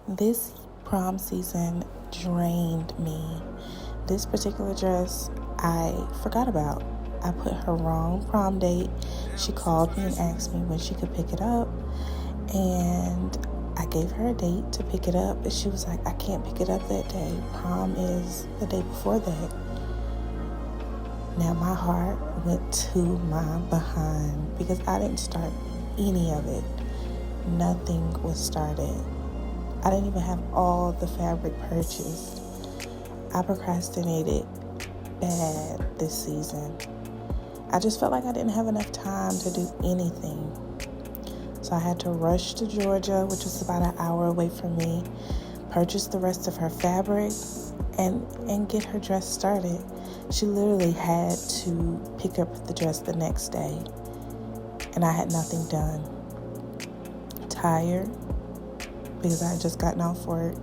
This prom season drained me. This particular dress I forgot about. I put her wrong prom date. She called me and asked me when she could pick it up, and I gave her a date to pick it up, and she was like, I can't pick it up that day. Prom is the day before that. Now my heart went to my behind because I didn't start any of it. Nothing was started. I didn't even have all the fabric purchased. I procrastinated bad this season. I just felt like I didn't have enough time to do anything. So I had to rush to Georgia, which was about an hour away from me, purchase the rest of her fabric, and get her dress started. She literally had to pick up the dress the next day, and I had nothing done. Tired, because I had just gotten off work,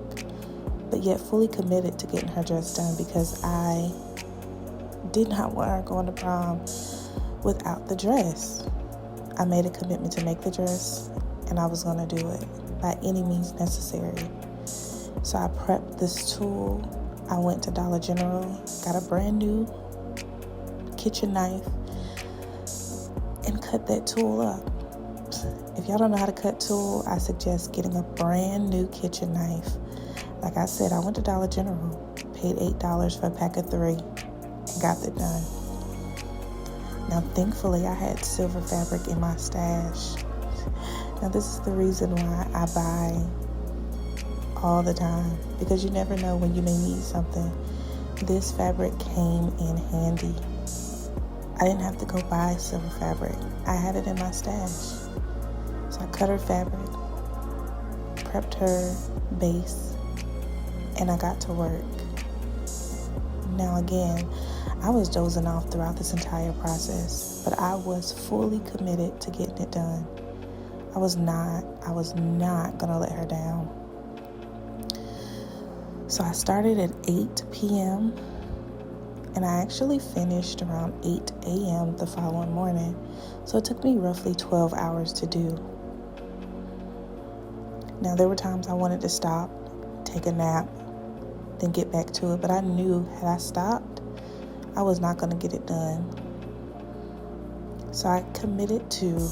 but yet fully committed to getting her dress done because I did not want her going to prom without the dress. I made a commitment to make the dress, and I was going to do it by any means necessary. So I prepped this tulle. I went to Dollar General, got a brand new kitchen knife, and cut that tulle up. If y'all don't know how to cut tulle, I suggest getting a brand new kitchen knife. Like I said, I went to Dollar General, paid $8 for a pack of 3, and got that done. Now, thankfully, I had silver fabric in my stash. Now, this is the reason why I buy all the time, because you never know when you may need something. This fabric came in handy. I didn't have to go buy silver fabric. I had it in my stash. So I cut her fabric, prepped her base, and I got to work. Now again, I was dozing off throughout this entire process, but I was fully committed to getting it done. I was not gonna let her down. So I started at 8 p.m. and I actually finished around 8 a.m. the following morning. So it took me roughly 12 hours to do. Now there were times I wanted to stop, take a nap, then get back to it, but I knew had I stopped, I was not going to get it done. So I committed to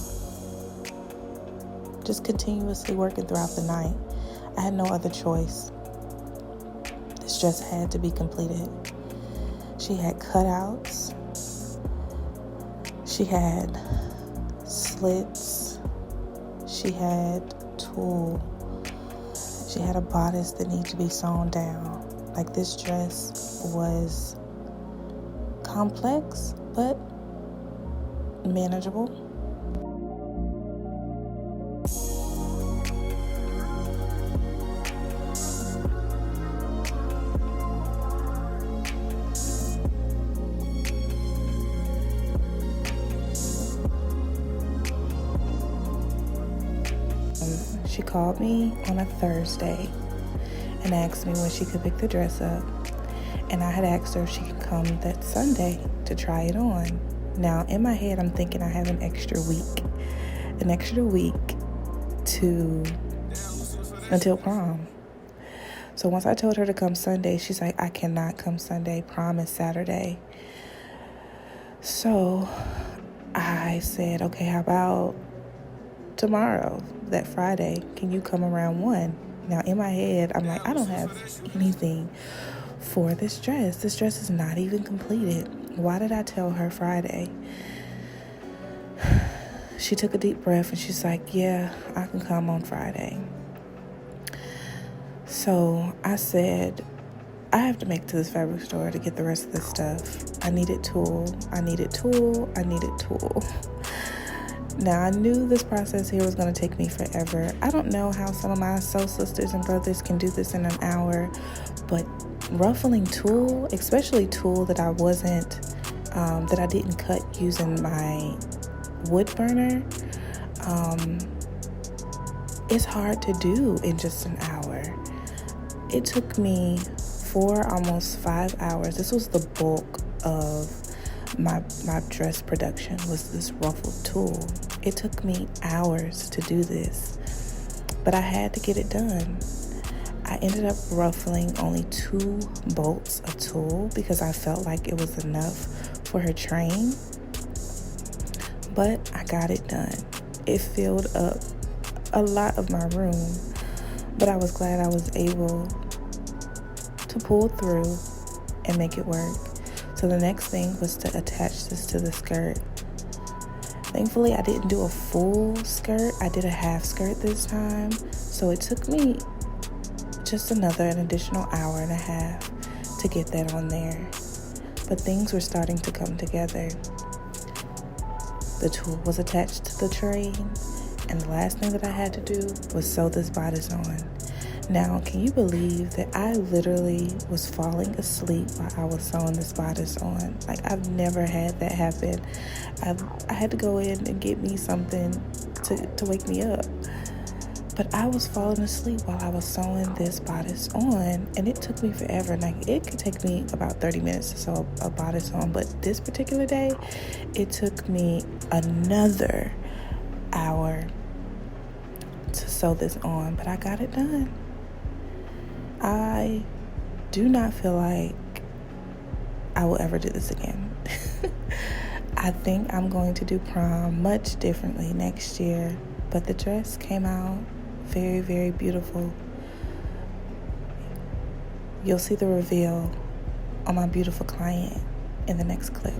just continuously working throughout the night. I had no other choice. This dress had to be completed. She had cutouts. She had slits. She had tulle. She had a bodice that needed to be sewn down. Like, this dress was complex, but manageable. She called me on a Thursday and asked me when she could pick the dress up. And I had asked her if she could come that Sunday to try it on. Now, in my head, I'm thinking I have an extra week until prom. So once I told her to come Sunday, she's like, I cannot come Sunday. Prom is Saturday. So I said, okay, how about tomorrow, that Friday? Can you come around 1? Now, in my head, I'm like, I don't have anything for this dress. This dress is not even completed. Why did I tell her Friday? She took a deep breath and she's like, yeah, I can come on Friday. So I said, I have to make it to this fabric store to get the rest of this stuff. I needed tulle. Now, I knew this process here was going to take me forever. I don't know how some of my soul sisters and brothers can do this in an hour, but ruffling tulle, especially tulle that I didn't cut using my wood burner, it's hard to do in just an hour. It took me 4, almost 5 hours. This was the bulk of my dress production, was this ruffled tulle. It took me hours to do this, but I had to get it done. I ended up ruffling only 2 bolts of tulle because I felt like it was enough for her train. But I got it done. It filled up a lot of my room, but I was glad I was able to pull through and make it work. So the next thing was to attach this to the skirt. Thankfully, I didn't do a full skirt. I did a half skirt this time. So it took me just an additional hour and a half to get that on there. But things were starting to come together. The tulle was attached to the train, and the last thing that I had to do was sew this bodice on. Now, can you believe that I literally was falling asleep while I was sewing this bodice on? Like, I've never had that happen. I had to go in and get me something to wake me up. But I was falling asleep while I was sewing this bodice on, and it took me forever. Like, it could take me about 30 minutes to sew a bodice on, but this particular day, it took me another hour to sew this on, but I got it done. I do not feel like I will ever do this again. I think I'm going to do prom much differently next year, but the dress came out very, very beautiful. You'll see the reveal on my beautiful client in the next clip.